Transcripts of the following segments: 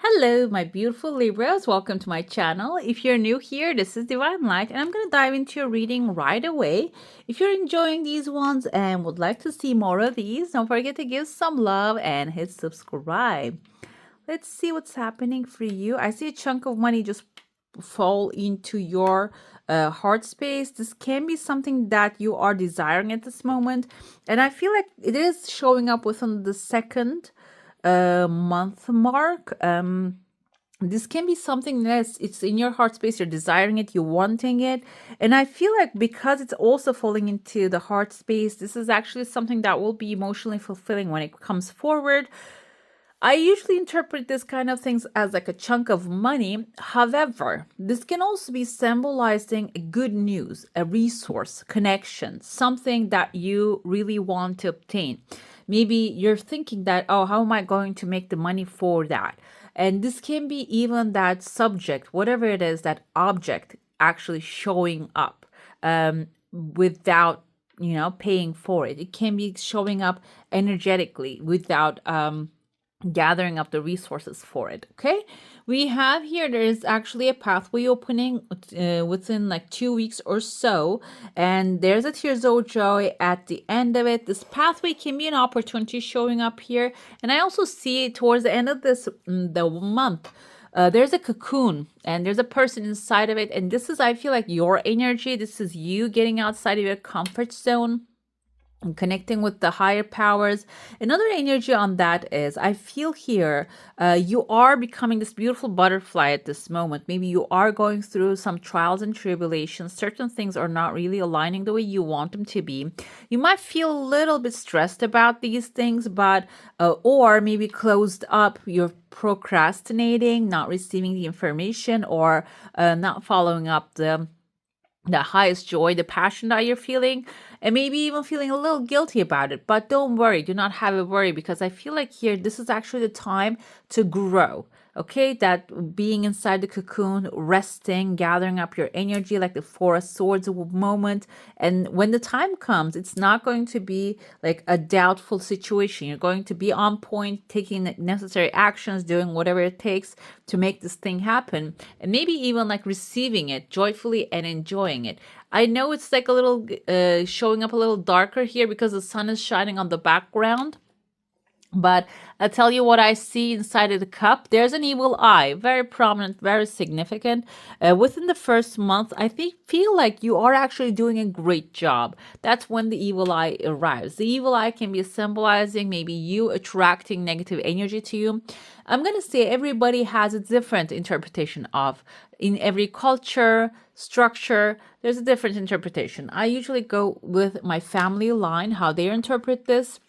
Hello, my beautiful Libras. Welcome to my channel. If you're new here, this is Divine Light, and I'm going to dive into your reading right away. If you're enjoying these ones and would like to see more of these, don't forget to give some love and hit subscribe. Let's see what's happening for you. I see a chunk of money just fall into your heart space. This can be something that you are desiring at this moment, and I feel like it is showing up within the second month mark. This can be something that's it's in your heart space, you're desiring it, you're wanting it. And I feel like because it's also falling into the heart space, this is actually something that will be emotionally fulfilling when it comes forward. I usually interpret this kind of things as like a chunk of money. However, this can also be symbolizing good news, a resource, connection, something that you really want to obtain. Maybe you're thinking that, oh, how am I going to make the money for that? And this can be even that subject, whatever it is, that object actually showing up without paying for it. It can be showing up energetically without gathering up the resources for it. Okay, we have here, there is actually a pathway opening within like 2 weeks or so, and there's a tears of joy at the end of it. This pathway can be an opportunity showing up here, and I also see towards the end of this the month, there's a cocoon and there's a person inside of it, and this is, I feel like, your energy. This is you getting outside of your comfort zone and connecting with the higher powers. Another energy on that is, I feel here, you are becoming this beautiful butterfly at this moment. Maybe you are going through some trials and tribulations. Certain things are not really aligning the way you want them to be. You might feel a little bit stressed about these things, but or maybe closed up. You're procrastinating, not receiving the information, or not following up the highest joy, the passion that you're feeling, and maybe even feeling a little guilty about it. But don't worry, do not have a worry, because I feel like here, this is actually the time to grow. Okay, that being inside the cocoon, resting, gathering up your energy, like the Four of Swords moment. And when the time comes, it's not going to be like a doubtful situation. You're going to be on point, taking the necessary actions, doing whatever it takes to make this thing happen. And maybe even like receiving it joyfully and enjoying it. I know it's like a little showing up a little darker here because the sun is shining on the background. But I'll tell you what I see inside of the cup. There's an evil eye, very prominent, very significant. Within the first month, I feel like you are actually doing a great job. That's when the evil eye arrives. The evil eye can be symbolizing maybe you attracting negative energy to you. I'm going to say everybody has a different interpretation of. In every culture, structure, there's a different interpretation. I usually go with my family line, how they interpret this.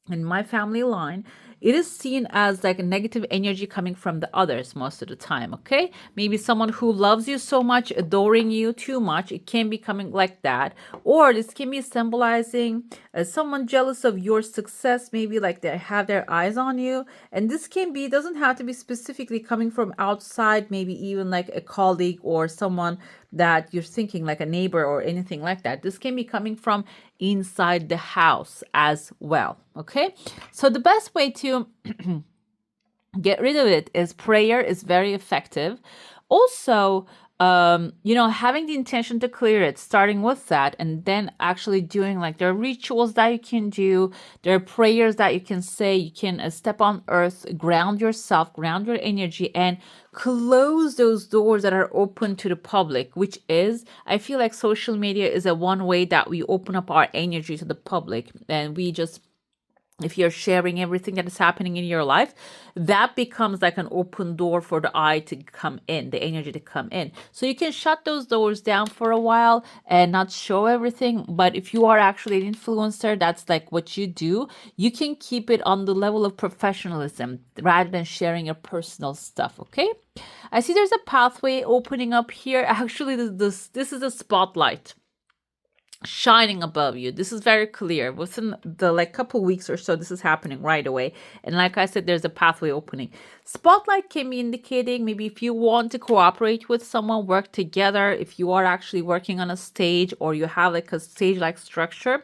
In my family line, it is seen as like a negative energy coming from the others most of the time. Okay, maybe someone who loves you so much, adoring you too much, it can be coming like that. Or this can be symbolizing someone jealous of your success, maybe like they have their eyes on you. And this can be, doesn't have to be specifically coming from outside, maybe even like a colleague or someone that you're thinking like a neighbor or anything like that. This can be coming from inside the house as well. Okay, so the best way to get rid of it is prayer is very effective. Also, having the intention to clear it, starting with that, and then actually doing, like, there are rituals that you can do, there are prayers that you can say, you can step on earth, ground yourself, ground your energy, and close those doors that are open to the public, which is, I feel like social media is a one way that we open up our energy to the public, and we just, if you're sharing everything that is happening in your life, that becomes like an open door for the eye to come in, the energy to come in. So you can shut those doors down for a while and not show everything. But if you are actually an influencer, that's like what you do. You can keep it on the level of professionalism rather than sharing your personal stuff. Okay. I see there's a pathway opening up here. Actually, this is a spotlight shining above you. This is very clear. Within the like couple weeks or so, this is happening right away. And like I said, there's a pathway opening. Spotlight can be indicating maybe if you want to cooperate with someone, work together, if you are actually working on a stage or you have like a stage like structure.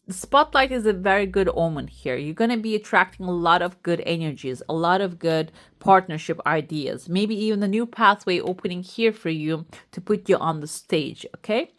the spotlight is a very good omen here. You're going to be attracting a lot of good energies, a lot of good partnership ideas, maybe even a new pathway opening here for you to put you on the stage, okay?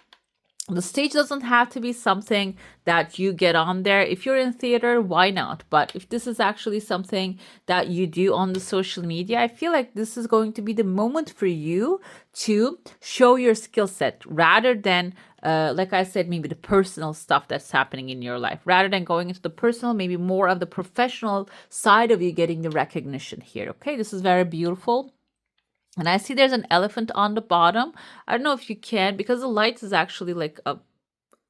The stage doesn't have to be something that you get on there. If you're in theater, why not? But if this is actually something that you do on the social media, I feel like this is going to be the moment for you to show your skill set rather than, like I said, maybe the personal stuff that's happening in your life. Rather than going into the personal, maybe more of the professional side of you getting the recognition here. Okay, this is very beautiful. And I see there's an elephant on the bottom. I don't know if you can, because the light is actually like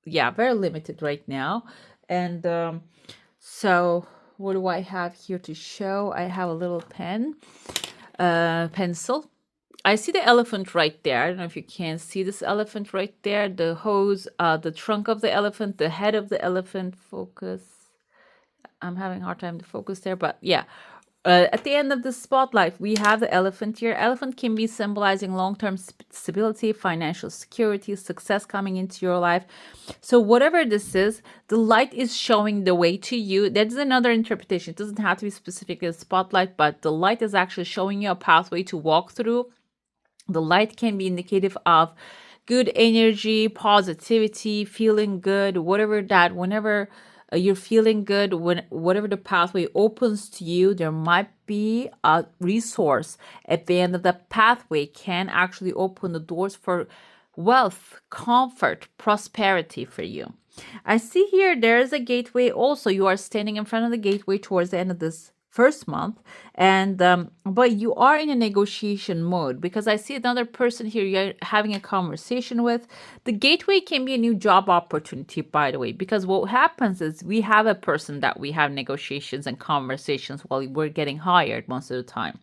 yeah, very limited right now. And so what do I have here to show? I have a little pencil. I see the elephant right there. I don't know if you can see this elephant right there. The hose, the trunk of the elephant, the head of the elephant. Focus. I'm having a hard time to focus there, but yeah. At the end of the spotlight, we have the elephant here. Elephant can be symbolizing long-term stability, financial security, success coming into your life. So whatever this is, the light is showing the way to you. That's another interpretation. It doesn't have to be specifically a spotlight, but the light is actually showing you a pathway to walk through. The light can be indicative of good energy, positivity, feeling good, whenever you're feeling good, whatever the pathway opens to you, there might be a resource at the end of the pathway can actually open the doors for wealth, comfort, prosperity for you. I see here there is a gateway also. You are standing in front of the gateway towards the end of this first month, and but you are in a negotiation mode, because I see another person here you're having a conversation with. The gateway can be a new job opportunity, by the way, because what happens is we have a person that we have negotiations and conversations while we're getting hired most of the time.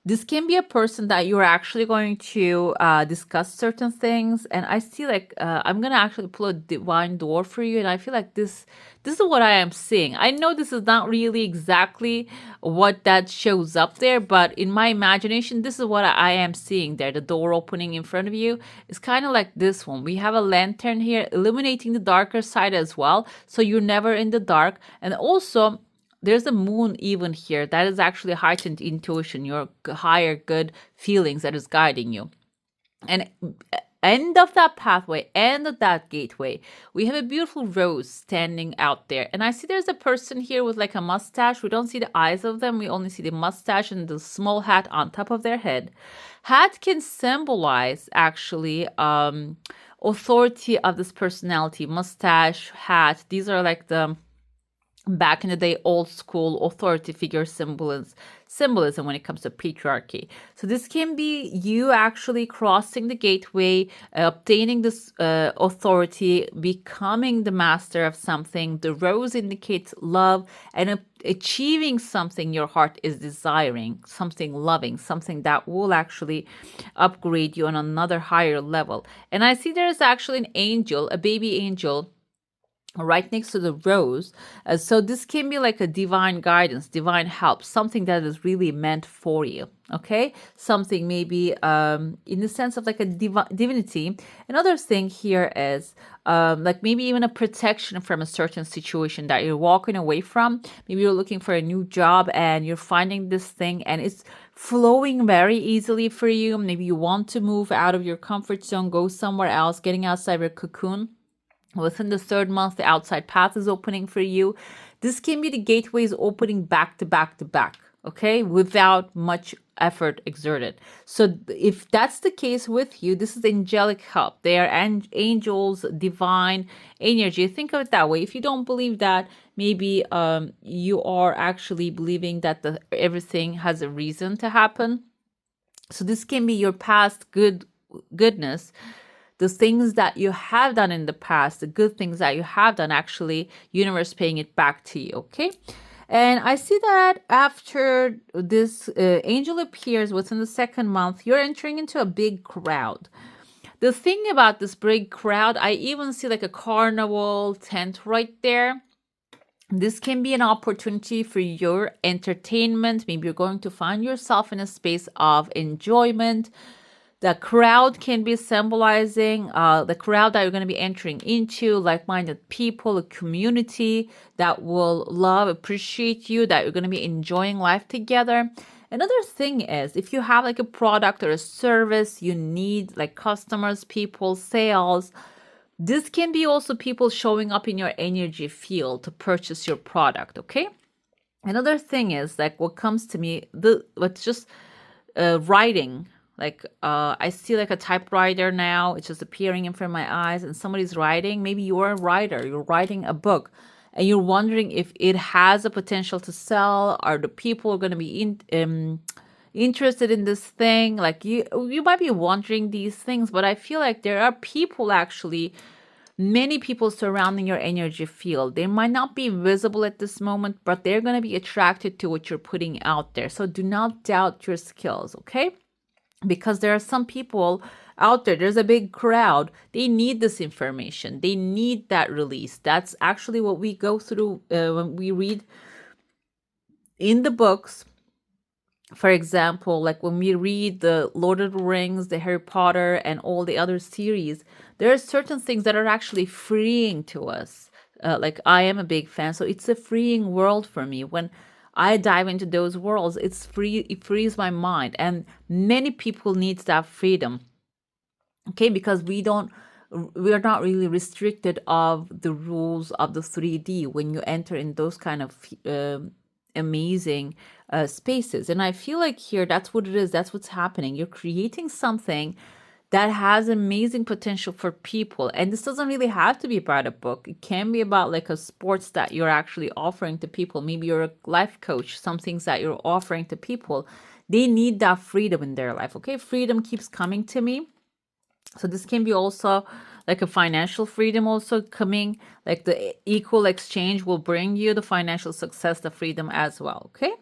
This can be a person that you're actually going to discuss certain things, and I see like I'm gonna actually pull a divine door for you, and I feel like this is what I am seeing. I know this is not really exactly what that shows up there, but in my imagination, this is what I am seeing there. The door opening in front of you is kind of like this one. We have a lantern here illuminating the darker side as well, so you're never in the dark, and also there's a moon even here. That is actually heightened intuition, your higher good feelings that is guiding you. And end of that pathway, end of that gateway, we have a beautiful rose standing out there. And I see there's a person here with like a mustache. We don't see the eyes of them. We only see the mustache and the small hat on top of their head. Hat can symbolize actually authority of this personality. Mustache, hat, these are like the back in the day old school authority figure symbolism when it comes to patriarchy. So this can be you actually crossing the gateway, obtaining this authority, becoming the master of something. The rose indicates love and achieving something your heart is desiring, something loving, something that will actually upgrade you on another higher level. And I see there's actually an angel, a baby angel, right next to the rose. So this can be like a divine guidance, divine help, something that is really meant for you. Okay, something maybe in the sense of like a divinity. Another thing here is like maybe even a protection from a certain situation that you're walking away from. Maybe you're looking for a new job and you're finding this thing and it's flowing very easily for you. Maybe you want to move out of your comfort zone, go somewhere else, getting outside your cocoon. Within the third month, the outside path is opening for you. This can be the gateways opening back to back to back, okay, without much effort exerted. So if that's the case with you, this is angelic help. They are angels, divine energy. Think of it that way. If you don't believe that, maybe you are actually believing that everything has a reason to happen. So this can be your past goodness, the things that you have done in the past, the good things that you have done, actually, universe paying it back to you, okay? And I see that after this angel appears within the second month, you're entering into a big crowd. The thing about this big crowd, I even see like a carnival tent right there. This can be an opportunity for your entertainment. Maybe you're going to find yourself in a space of enjoyment. The crowd can be symbolizing the crowd that you're going to be entering into, like-minded people, a community that will love, appreciate you, that you're going to be enjoying life together. Another thing is, if you have like a product or a service, you need like customers, people, sales. This can be also people showing up in your energy field to purchase your product, okay? Another thing is like what comes to me, what's just writing. Like I see like a typewriter now. It's just appearing in front of my eyes, and somebody's writing. Maybe you're a writer. You're writing a book, and you're wondering if it has a potential to sell. Are the people going to be interested in this thing? Like you might be wondering these things, but I feel like there are people actually, many people surrounding your energy field. They might not be visible at this moment, but they're going to be attracted to what you're putting out there. So do not doubt your skills, okay? Because there are some people out there, there's a big crowd. They need this information. They need that release. That's actually what we go through when we read in the books. For example, like when we read the Lord of the Rings, the Harry Potter, and all the other series, there are certain things that are actually freeing to us. Like I am a big fan, so it's a freeing world for me. When I dive into those worlds, it's free. It frees my mind, and many people need that freedom. Okay, because we are not really restricted of the rules of the 3D when you enter in those kind of amazing spaces. And I feel like here, that's what it is. That's what's happening. You're creating something that has amazing potential for people. And this doesn't really have to be about a book. It can be about like a sports that you're actually offering to people. Maybe you're a life coach, some things that you're offering to people. They need that freedom in their life. Okay, freedom keeps coming to me. So this can be also like a financial freedom also coming, like the equal exchange will bring you the financial success, the freedom as well. Okay.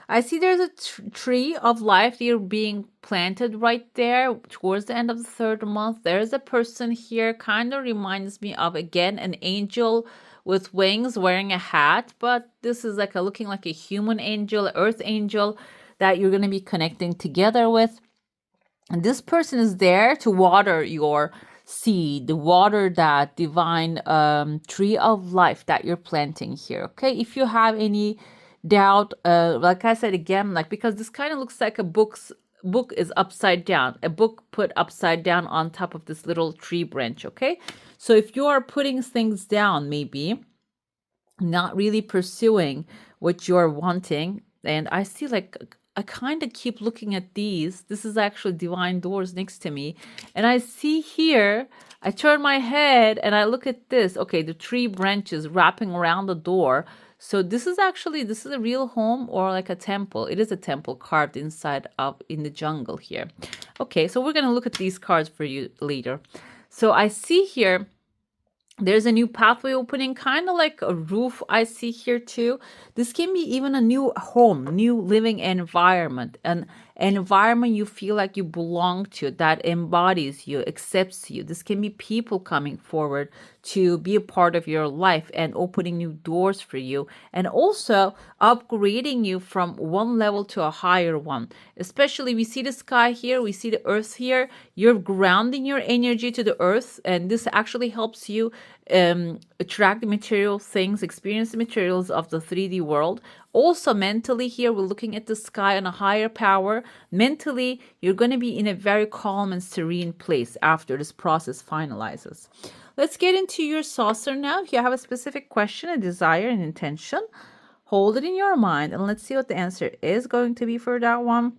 I see there's a tree of life here being planted right there towards the end of the third month. There's a person here, kind of reminds me of, again, an angel with wings wearing a hat, but this is like looking like a human angel, earth angel that you're going to be connecting together with. And this person is there to water your seed, water that divine tree of life that you're planting here. Okay. If you have any doubt, like I said again, like because this kind of looks like a book is upside down, a book put upside down on top of this little tree branch. Okay. So if you are putting things down, maybe not really pursuing what you're wanting, and I see like I kind of keep looking at these. This is actually divine doors next to me. And I see here, I turn my head and I look at this. Okay, the tree branches wrapping around the door. So this is a real home or like a temple. It is a temple carved inside in the jungle here. Okay, so we're going to look at these cards for you later. So I see here, there's a new pathway opening, kind of like a roof I see here too. This can be even a new home, new living environment, an environment you feel like you belong to, that embodies you, accepts you. This can be people coming forward to be a part of your life and opening new doors for you, and also upgrading you from one level to a higher one. Especially we see the sky here, we see the earth here. You're grounding your energy to the earth, and this actually helps you attract the material things, experience the materials of the 3D world. Also mentally here, we're looking at the sky on a higher power. Mentally, you're going to be in a very calm and serene place after this process finalizes. Let's get into your saucer now. If you have a specific question, a desire, an intention, hold it in your mind and let's see what the answer is going to be for that one.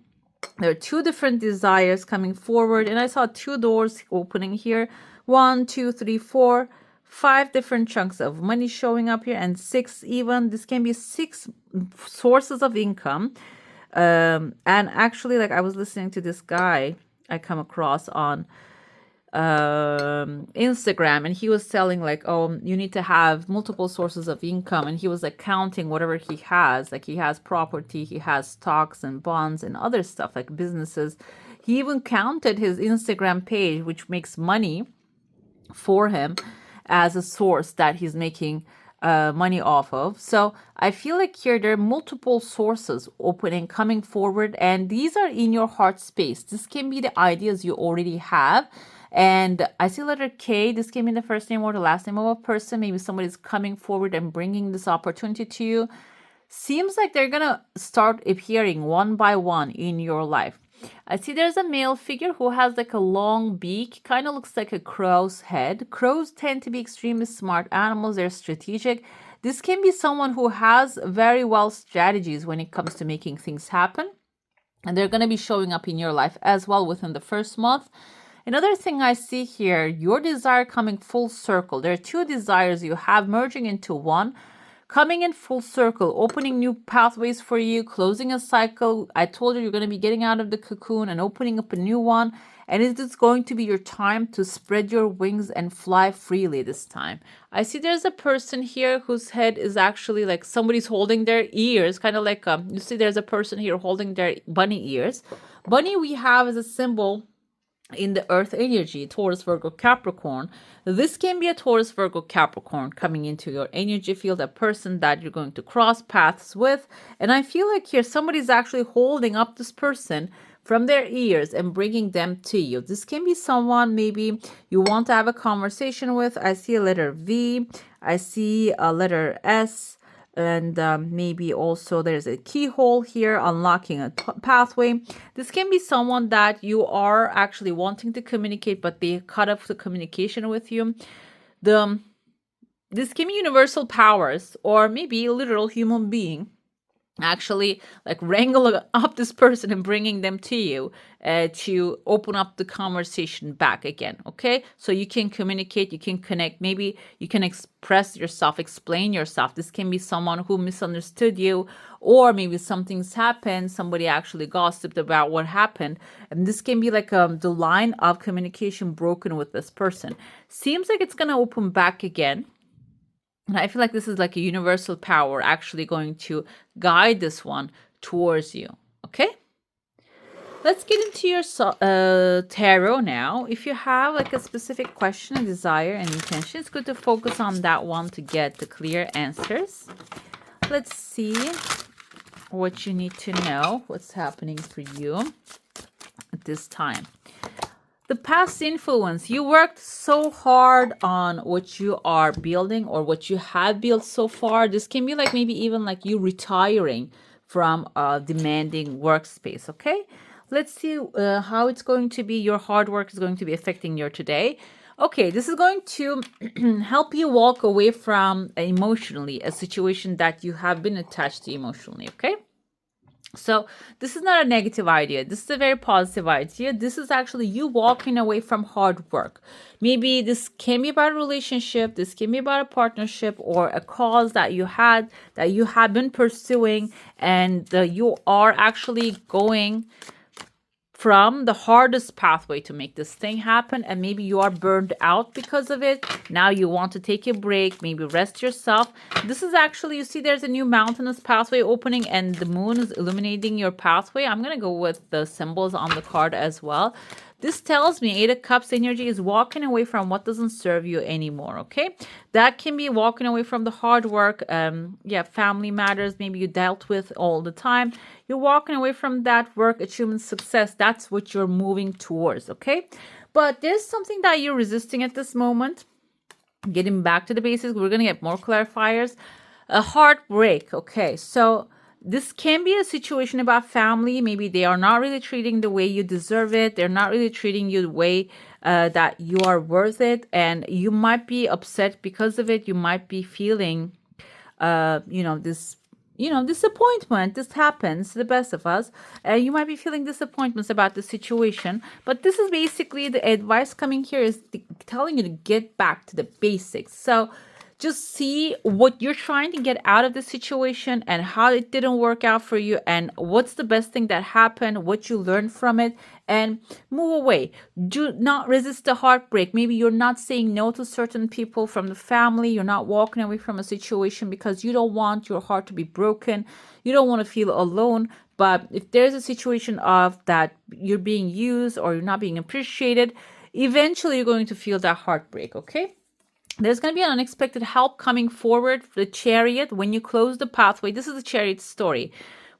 There are two different desires coming forward, and I saw two doors opening here. 1, 2, 3, 4, 5 different chunks of money showing up here, and 6 even. This can be 6 sources of income. And actually, like I was listening to this guy I come across on Instagram, and he was selling like, oh, you need to have multiple sources of income, and he was like counting whatever he has. Like he has property, he has stocks and bonds and other stuff like businesses. He even counted his Instagram page, which makes money for him, as a source that he's making money off of. So I feel like here there are multiple sources opening, coming forward, and these are in your heart space. This can be the ideas you already have. And I see letter K. This can be the first name or the last name of a person. Maybe somebody's coming forward and bringing this opportunity to you. Seems like they're gonna start appearing one by one in your life. I see there's a male figure who has like a long beak, kind of looks like a crow's head. Crows tend to be extremely smart animals, they're strategic. This can be someone who has very well strategies when it comes to making things happen. And they're going to be showing up in your life as well within the first month. Another thing I see here, your desire coming full circle. There are two desires you have merging into one, coming in full circle, opening new pathways for you, closing a cycle. I told you you're going to be getting out of the cocoon and opening up a new one. And it is going to be your time to spread your wings and fly freely this time. I see there's a person here whose head is actually like somebody's holding their ears, kind of like, you see there's a person here holding their bunny ears. Bunny we have as a symbol in the earth energy, Taurus, Virgo, Capricorn. This can be a Taurus, Virgo, Capricorn coming into your energy field, a person that you're going to cross paths with. And I feel like here somebody's actually holding up this person from their ears and bringing them to you. This can be someone maybe you want to have a conversation with. I see a letter V. I see a letter S. And maybe also there's a keyhole here, unlocking a pathway. This can be someone that you are actually wanting to communicate, but they cut off the communication with you. This can be universal powers, or maybe a literal human being actually like wrangle up this person and bringing them to you to open up the conversation back again. Okay, so you can communicate, you can connect, maybe you can express yourself, explain yourself. This can be someone who misunderstood you, or maybe something's happened, somebody actually gossiped about what happened, and this can be like the line of communication broken with this person. Seems like it's gonna open back again. And I feel like this is like a universal power actually going to guide this one towards you. Okay? Let's get into your tarot now. If you have like a specific question, a desire, and intention, it's good to focus on that one to get the clear answers. Let's see what you need to know, what's happening for you at this time. The past influence, you worked so hard on what you are building or what you have built so far. This can be like maybe even like you retiring from a demanding workspace. Okay, let's see how it's going to be. Your hard work is going to be affecting your today. Okay, this is going to help you walk away from emotionally a situation that you have been attached to emotionally. Okay, so this is not a negative idea. This is a very positive idea. This is actually you walking away from hard work. Maybe this can be about a relationship. This can be about a partnership or a cause that you had, that you have been pursuing, and you are actually going from the hardest pathway to make this thing happen, and maybe you are burned out because of it. Now you want to take a break, maybe rest yourself. This is actually, you see there's a new mountainous pathway opening and the moon is illuminating your pathway. I'm going to go with the symbols on the card as well. This tells me Eight of Cups energy is walking away from what doesn't serve you anymore, okay? That can be walking away from the hard work, family matters, maybe you dealt with all the time. You're walking away from that work, achievement, success. That's what you're moving towards, okay? But there's something that you're resisting at this moment. Getting back to the basics, we're going to get more clarifiers. A heartbreak, okay? So this can be a situation about family. Maybe they are not really treating the way you deserve it. They're not really treating you the way that you are worth it. And you might be upset because of it. You might be feeling, disappointment. This happens to the best of us. You might be feeling disappointments about the situation. But this is basically the advice coming here is telling you to get back to the basics. So just see what you're trying to get out of the situation and how it didn't work out for you and what's the best thing that happened, what you learned from it, and move away. Do not resist the heartbreak. Maybe you're not saying no to certain people from the family. You're not walking away from a situation because you don't want your heart to be broken. You don't want to feel alone. But if there's a situation of that you're being used or you're not being appreciated, eventually you're going to feel that heartbreak, okay? There's going to be an unexpected help coming forward for the chariot when you close the pathway. This is the chariot story.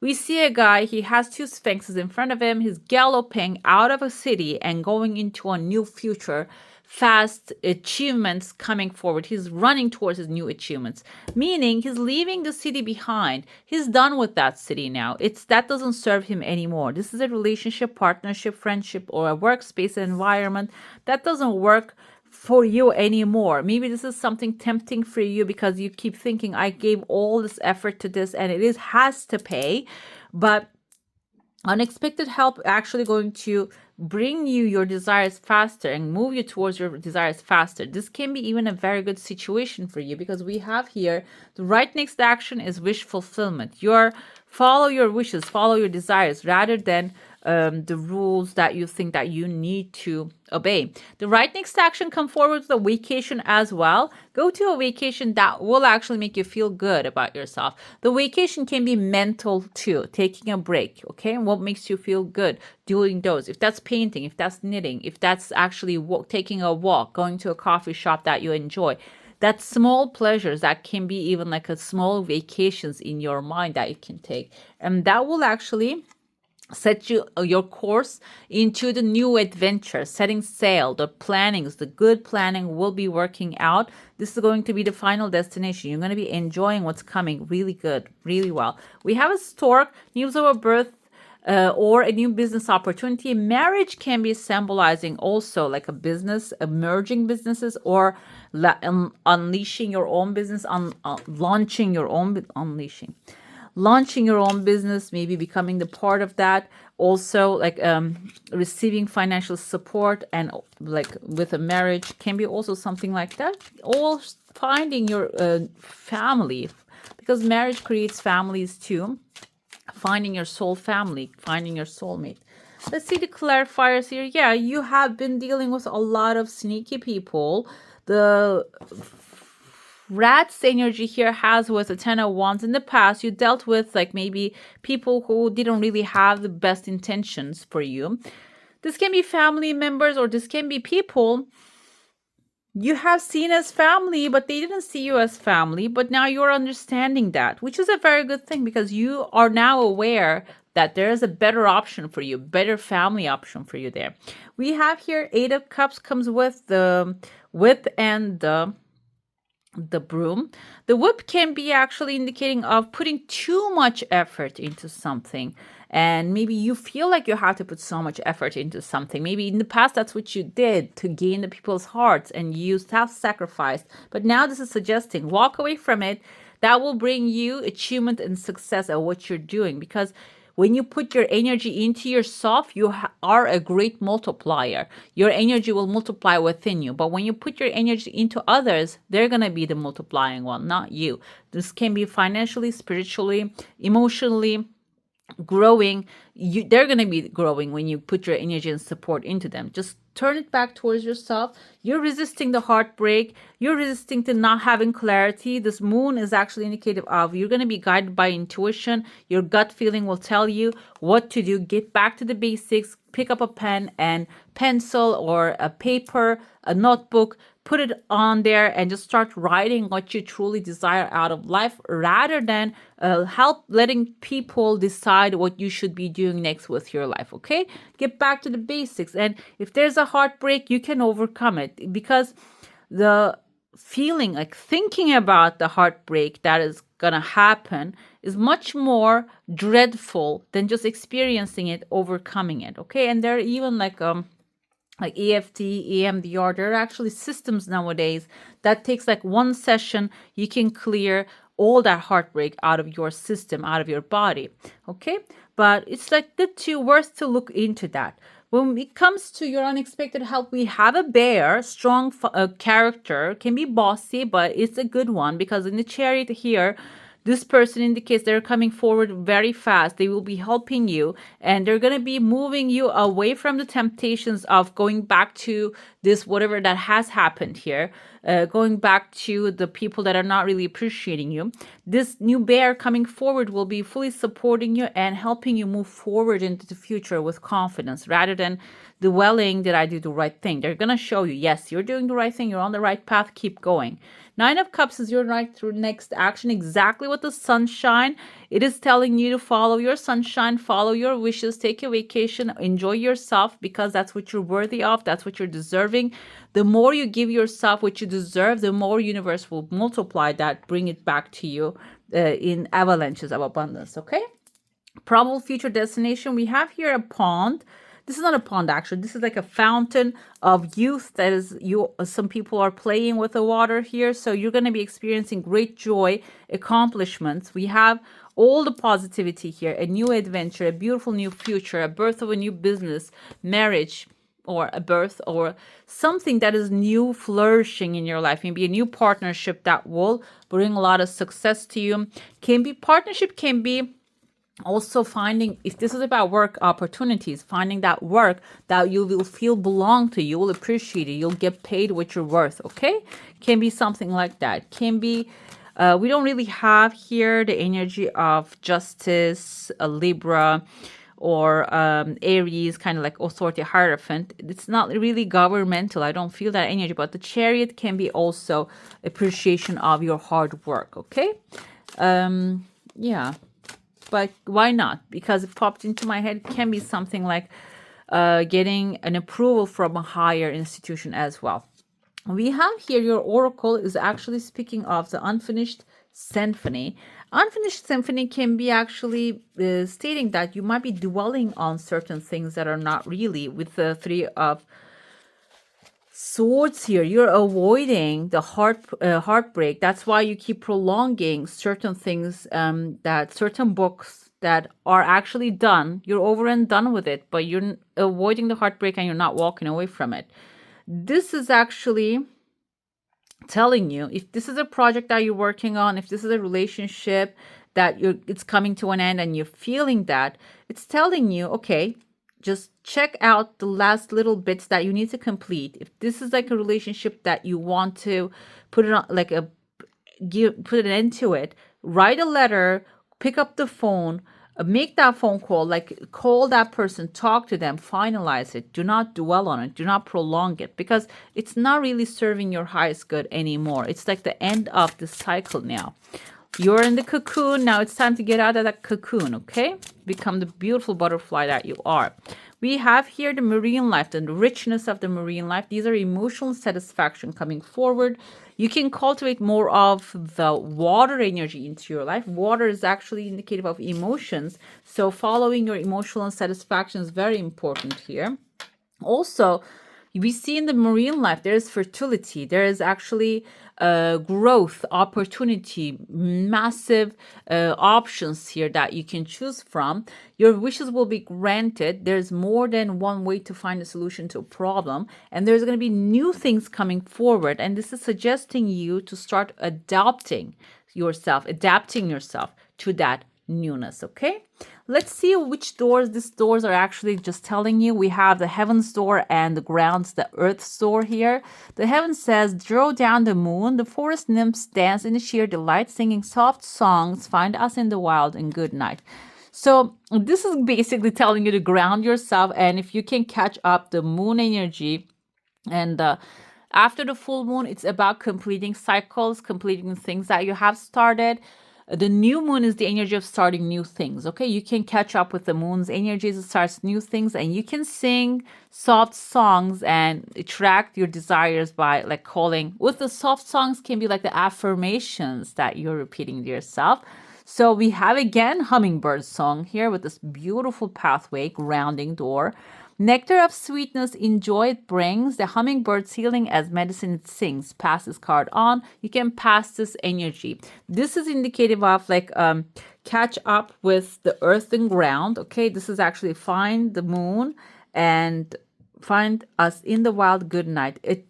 We see a guy, he has two sphinxes in front of him. He's galloping out of a city and going into a new future. Fast achievements coming forward. He's running towards his new achievements, meaning he's leaving the city behind. He's done with that city now. That doesn't serve him anymore. This is a relationship, partnership, friendship, or a workspace environment that doesn't work for you anymore. Maybe this is something tempting for you because you keep thinking, I gave all this effort to this and has to pay. But unexpected help actually going to bring you your desires faster and move you towards your desires faster. This can be even a very good situation for you because we have here the right next action is wish fulfillment. Follow your wishes, follow your desires rather than the rules that you think that you need to obey. The right next action come forward with a vacation as well. Go to a vacation that will actually make you feel good about yourself. The vacation can be mental too, taking a break, okay? And what makes you feel good? Doing those. If that's painting, if that's knitting, if that's actually taking a walk, going to a coffee shop that you enjoy. That's small pleasures that can be even like a small vacations in your mind that you can take. And that will actually set your course into the new adventure, setting sail. The good planning will be working out. This is going to be the final destination. You're going to be enjoying what's coming really good, really well. We have a stork, news of a birth, or a new business opportunity. Marriage can be symbolizing also like a business, emerging businesses, or unleashing your own business, launching your own business, maybe becoming the part of that. Also, like receiving financial support, and like with a marriage can be also something like that. All finding your family, because marriage creates families too. Finding your soul family, finding your soulmate. Let's see the clarifiers here. Yeah, you have been dealing with a lot of sneaky people. The rat's energy here has with a 10 of wands. In the past, you dealt with like maybe people who didn't really have the best intentions for you. This can be family members, or this can be people you have seen as family, but they didn't see you as family. But now you're understanding that, which is a very good thing because you are now aware that there is a better option for you, better family option for you there. We have here 8 of Cups comes with the whip and the broom. The whip can be actually indicating of putting too much effort into something. And maybe you feel like you have to put so much effort into something. Maybe in the past, that's what you did to gain the people's hearts and you self-sacrificed. But now this is suggesting walk away from it. That will bring you achievement and success at what you're doing. Because when you put your energy into yourself, you are a great multiplier. Your energy will multiply within you. But when you put your energy into others, they're going to be the multiplying one, not you. This can be financially, spiritually, emotionally, growing. They're going to be growing when you put your energy and support into them. Just turn it back towards yourself. You're resisting the heartbreak. You're resisting to not having clarity. This moon is actually indicative of you're going to be guided by intuition. Your gut feeling will tell you what to do. Get back to the basics. Pick up a pen and pencil or a paper, a notebook, put it on there and just start writing what you truly desire out of life rather than help letting people decide what you should be doing next with your life. Okay, get back to the basics. And if there's a heartbreak, you can overcome it, because the feeling, like thinking about the heartbreak that is gonna happen, is much more dreadful than just experiencing it, overcoming it. Okay, and there are even like EFT, EMDR, there are actually systems nowadays that takes like one session, you can clear all that heartbreak out of your system, out of your body. Okay, but it's like the two worth to look into that. When it comes to your unexpected help, we have a bear, strong character, can be bossy, but it's a good one because in the chariot here, This person indicates they're coming forward very fast. They will be helping you, and they're going to be moving you away from the temptations of going back to this, whatever that has happened here, going back to the people that are not really appreciating you. This new bear coming forward will be fully supporting you and helping you move forward into the future with confidence rather than dwelling, did I do the right thing? They're going to show you, yes, you're doing the right thing. You're on the right path. Keep going. Nine of Cups is your right through next action, exactly what the sunshine. It is telling you to follow your sunshine, follow your wishes, take a vacation, enjoy yourself because that's what you're worthy of. That's what you're deserving. The more you give yourself what you deserve, the more universe will multiply that, bring it back to you in avalanches of abundance, okay? Probable future destination, we have here a pond. This is not a pond, actually. This is like a fountain of youth that is you. Some people are playing with the water here. So you're going to be experiencing great joy, accomplishments. We have all the positivity here, a new adventure, a beautiful new future, a birth of a new business, marriage, or a birth or something that is new, flourishing in your life. Maybe a new partnership that will bring a lot of success to you. Partnership can be also finding, if this is about work opportunities, finding that work that you will feel belong to, you will appreciate it, you'll get paid what you're worth, okay? Can be something like that. Can be, we don't really have here the energy of justice, a Libra, or Aries, kind of like authority hierophant. It's not really governmental. I don't feel that energy, but the Chariot can be also appreciation of your hard work, okay? Yeah. But why not? Because it popped into my head. It can be something like getting an approval from a higher institution as well. We have here your oracle is actually speaking of the unfinished symphony. Unfinished symphony can be actually stating that you might be dwelling on certain things that are not really. With the Three of Swords here, you're avoiding the heartbreak. That's why you keep prolonging certain things, that certain books that are actually done. You're over and done with it, but you're avoiding the heartbreak and you're not walking away from it. This is actually telling you, if this is a project that you're working on, if this is a relationship that it's coming to an end and you're feeling that, it's telling you, okay, just check out the last little bits that you need to complete. If this is like a relationship that you want to put it on, like put an end to it, write a letter, pick up the phone, make that phone call, like call that person, talk to them, finalize it. Do not dwell on it. Do not prolong it because it's not really serving your highest good anymore. It's like the end of the cycle now. You're in the cocoon. Now it's time to get out of that cocoon, okay? Become the beautiful butterfly that you are. We have here the marine life and the richness of the marine life. These are emotional satisfaction coming forward. You can cultivate more of the water energy into your life. Water is actually indicative of emotions. So following your emotional satisfaction is very important here. Also, we see in the marine life, there is fertility. There is actually growth, opportunity, massive options here that you can choose from. Your wishes will be granted. There's more than one way to find a solution to a problem. And there's going to be new things coming forward. And this is suggesting you to start adapting yourself to that newness, okay? Let's see which doors these doors are actually just telling you. We have the heavens door and the grounds, the earth's door here. The heaven says, draw down the moon. The forest nymphs dance in the sheer delight, singing soft songs. Find us in the wild and good night. So this is basically telling you to ground yourself. And if you can catch up the moon energy and after the full moon, it's about completing cycles, completing things that you have started. The new moon is the energy of starting new things. Okay, you can catch up with the moon's energies. It starts new things, and you can sing soft songs and attract your desires by like calling. With the soft songs, can be like the affirmations that you're repeating to yourself. So we have again hummingbird song here with this beautiful pathway, grounding door. Nectar of sweetness, enjoy it brings. The hummingbird's healing as medicine it sings. Pass this card on. You can pass this energy. This is indicative of like catch up with the earth and ground. Okay, this is actually find the moon and find us in the wild good night. It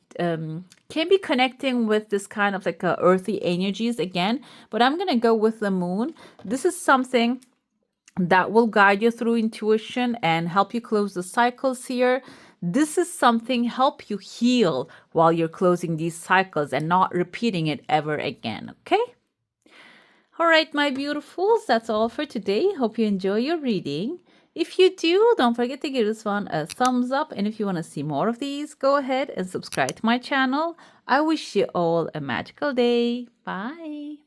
can be connecting with this kind of like earthy energies again, but I'm going to go with the moon. This is something that will guide you through intuition and help you close the cycles here. This is something help you heal while you're closing these cycles and not repeating it ever again, okay? All right, my beautifuls, that's all for today. Hope you enjoy your reading. If you do, don't forget to give this one a thumbs up. And if you want to see more of these, go ahead and subscribe to my channel. I wish you all a magical day. Bye.